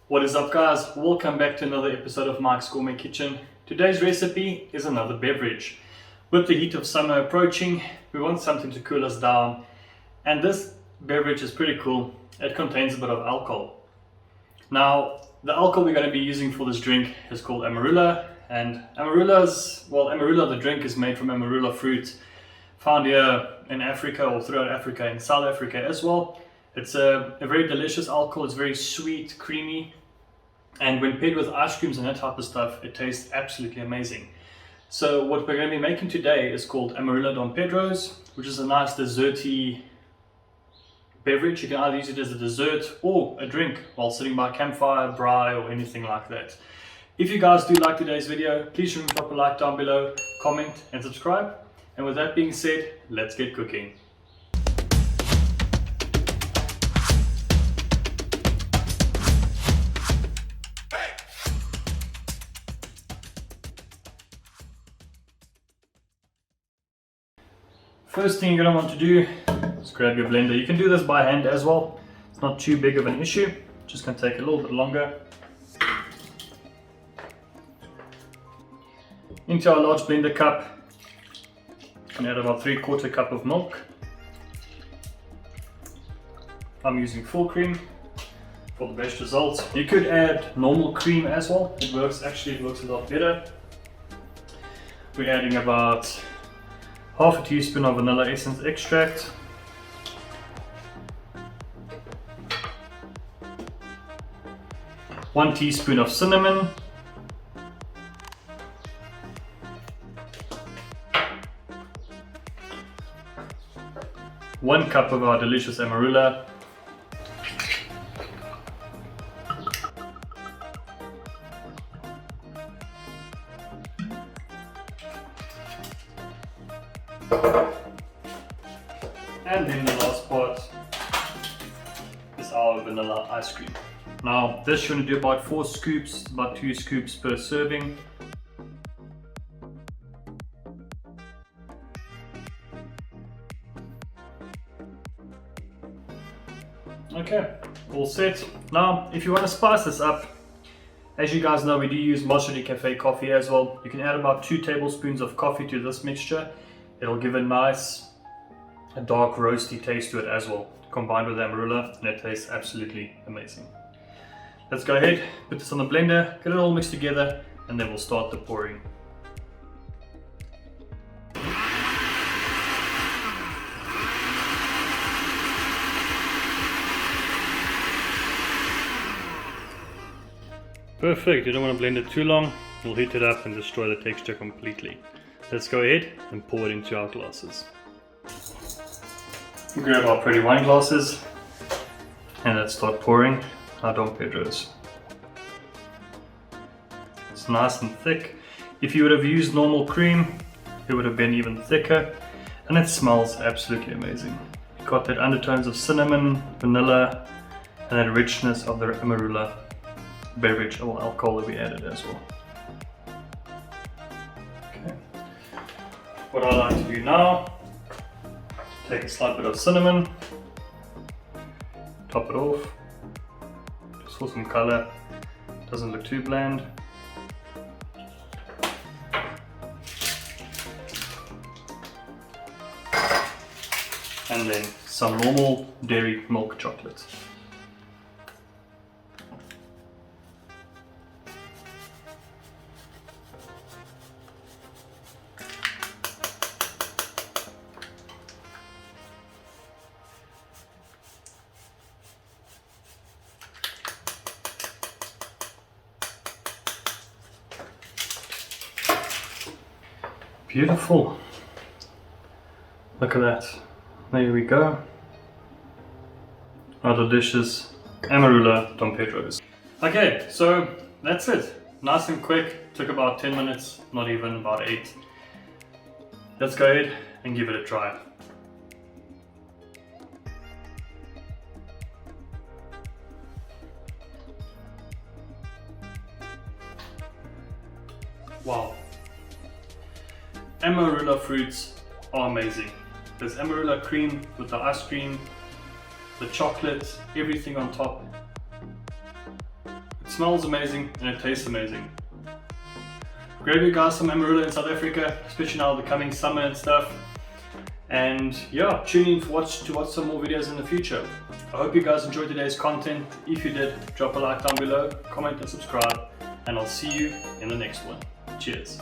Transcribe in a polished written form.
What is up, guys? Welcome back to another episode of Mike's Gourmet Kitchen. Today's recipe is another beverage. With the heat of summer approaching, we want something to cool us down, and this beverage is pretty cool. It contains a bit of alcohol. Now, the alcohol we're going to be using for this drink is called Amarula, and Amarula, the drink, is made from Amarula fruit, found here in Africa or throughout Africa, in South Africa as well. It's a very delicious alcohol. It's very sweet, creamy, and when paired with ice creams and that type of stuff, it tastes absolutely amazing. So what we're going to be making today is called Amarula Don Pedro's, which is a nice desserty beverage. You can either use it as a dessert or a drink while sitting by a campfire, braai, or anything like that. If you guys do like today's video, please remember to drop a like down below, comment and subscribe. And with that being said, let's get cooking. First thing you're going to want to do is grab your blender. You can do this by hand as well. It's not too big of an issue. Just going to take a little bit longer. Into our large blender cup, I'm going to add about 3/4 cup of milk. I'm using full cream for the best results. You could add normal cream as well. It works a lot better. We're adding about half a teaspoon of vanilla essence extract, one teaspoon of cinnamon, one cup of our delicious Amarula, and then the last part is our vanilla ice cream. Now this you're going to do about 4 scoops, about 2 scoops per serving. Okay, all set. Now if you want to spice this up, as you guys know, we do use Master Cafe coffee as well. You can add about 2 tablespoons of coffee to this mixture. It'll give a nice dark roasty taste to it as well, combined with Amarula, and it tastes absolutely amazing. Let's go ahead, put this on the blender, get it all mixed together, and then we'll start the pouring. Perfect, you don't want to blend it too long, you'll heat it up and destroy the texture completely. Let's go ahead and pour it into our glasses. Grab our pretty wine glasses and let's start pouring our Don Pedro's. It's nice and thick. If you would have used normal cream, it would have been even thicker, and it smells absolutely amazing. You've got that undertones of cinnamon, vanilla, and that richness of the Amarula beverage or alcohol that we added as well. Okay. What I like to do now, take a slight bit of cinnamon, top it off, just for some color, doesn't look too bland. And then some normal dairy milk chocolate. Beautiful. Look at that. There we go. Our delicious Amarula Don Pedro's. Okay, so that's it. Nice and quick. Took about 10 minutes, not even, about 8. Let's go ahead and give it a try. Wow. Amarula fruits are amazing. There's Amarula cream with the ice cream, the chocolate, everything on top. smells amazing and it tastes amazing. Grab you guys some Amarula in South Africa, especially now the coming summer and stuff. And yeah, tune in to watch some more videos in the future. I hope you guys enjoyed today's content. If you did, drop a like down below, comment and subscribe, and I'll see you in the next one. Cheers.